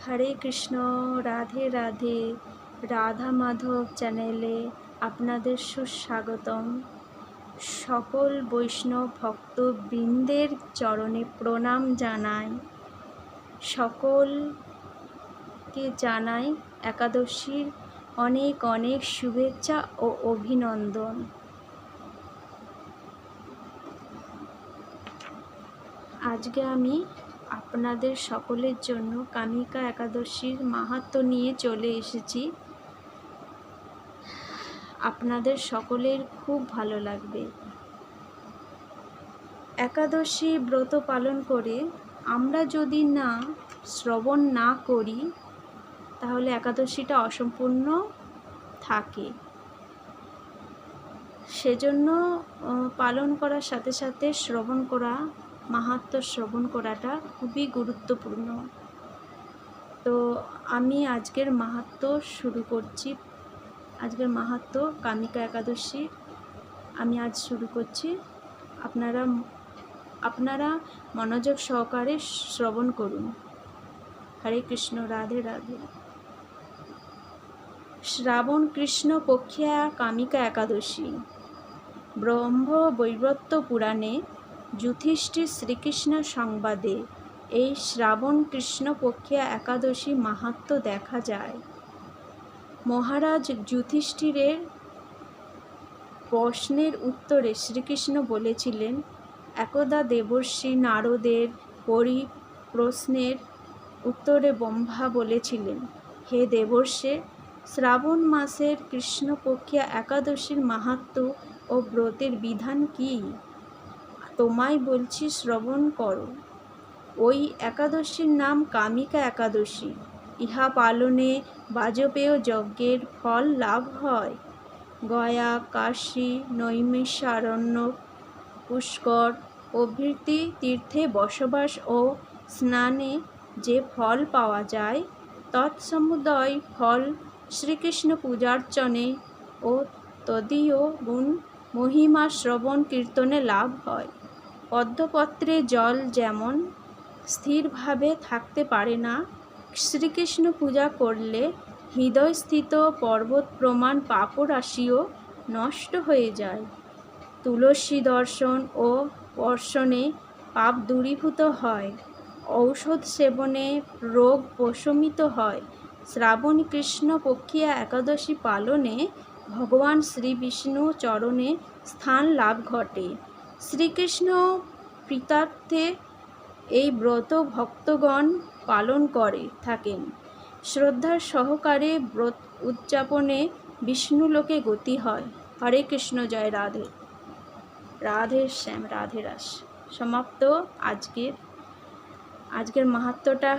হরে কৃষ্ণ, রাধে রাধে। রাধা মাধব চ্যানেলে আপনাদের সুস্বাগতম। সকল বৈষ্ণব ভক্তবৃন্দের চরণে প্রণাম জানাই। সকলকে জানাই একাদশীর অনেক অনেক শুভেচ্ছা ও অভিনন্দন। আজকে আমি আপনাদের সকলের জন্য কামিকা একাদশীর মাহাত্ম্য নিয়ে চলে এসেছি। আপনাদের সকলের খুব ভালো লাগবে। একাদশী ব্রত পালন করে আমরা যদি শ্রবণ না করি তাহলে একাদশীটা অসম্পূর্ণ থাকে। সেজন্য পালন করার সাথে সাথে শ্রবণ করা, মাহাত্ম্য শ্রবণ করাটা খুবই গুরুত্বপূর্ণ। তো আমি আজকের মাহাত্ম্য শুরু করছি। আজকের মাহাত্ম্য কামিকা একাদশী আমি আজ শুরু করছি। আপনারা মনোযোগ সহকারে শ্রবণ করুন। হরে কৃষ্ণ, রাধে রাধে। শ্রাবণ কৃষ্ণ পক্ষিয়া কামিকা একাদশী। ব্রহ্ম বৈবর্ত পুরাণে যুধিষ্ঠির শ্রীকৃষ্ণ সংবাদে এই শ্রাবণ কৃষ্ণ পক্ষিয়া একাদশী মাহাত্ম্য দেখা যায়। মহারাজ যুধিষ্ঠিরের প্রশ্নের উত্তরে শ্রীকৃষ্ণ বলেছিলেন, একদা দেবর্ষি নারদের প্রশ্নের উত্তরে ব্রহ্মা বলেছিলেন, হে দেবর্ষে, শ্রাবণ মাসের কৃষ্ণপক্ষিয়া একাদশীর মাহাত্ম্য ও ব্রতের বিধান কি? তোমায় বলছি, শ্রবণ করো। ওই একাদশীর নাম কামিকা একাদশী। ইহা পালনে বাজপেয় যজ্ঞের ফল লাভ হয়। গয়া, কাশী, নৈমিষারণ্য, পুষ্কর প্রভৃতি তীর্থে বসবাস ও স্নানে যে ফল পাওয়া যায়, তৎসমুদয় ফল শ্রীকৃষ্ণ পূজার্চনে ও তদীয় গুণ মহিমা শ্রবণ কীর্তনে লাভ হয়। পদ্মপত্রে জল যেমন স্থিরভাবে থাকতে পারে না, শ্রীকৃষ্ণ পূজা করলে হৃদয়স্থিত পর্বত প্রমাণ পাপরাশিও নষ্ট হয়ে যায়। তুলসী দর্শন ও স্পর্শনে পাপ দূরীভূত হয়। ঔষধ সেবনে রোগ প্রশমিত হয়। শ্রাবণ কৃষ্ণ পক্ষিয়া একাদশী পালনে ভগবান শ্রী বিষ্ণু চরণে স্থান লাভ ঘটে। শ্রীকৃষ্ণ প্রীতার্থে এই ব্রত ভক্তগণ পালন করে থাকেন। শ্রদ্ধার সহকারে ব্রত উদযাপনে বিষ্ণুলোকে গতি হয়। হরে কৃষ্ণ, জয় রাধে। রাধে শ্যাম, রাধে রাস। সমাপ্ত আজকের মাহাত্ম্যটা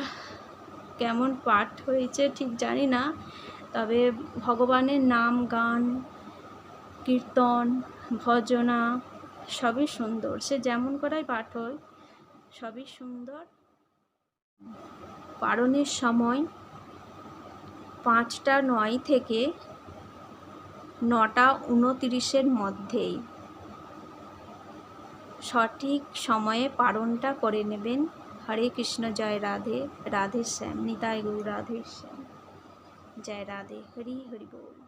কেমন পাঠ হয়েছে ঠিক জানি না, তবে ভগবানের নাম গান, কীর্তন, ভজনা সবই সুন্দর। সে যেমন করাই পাঠ হয় সবই সুন্দর। পারণের সময় 5:09 থেকে 9:29 মধ্যেই সঠিক সময়ে পারণটা করে নেবেন। হরে কৃষ্ণ, জয় রাধে। রাধে শ্যাম, নিতাই গৌর রাধে শ্যাম, জয় রাধে। হরি হরি বল।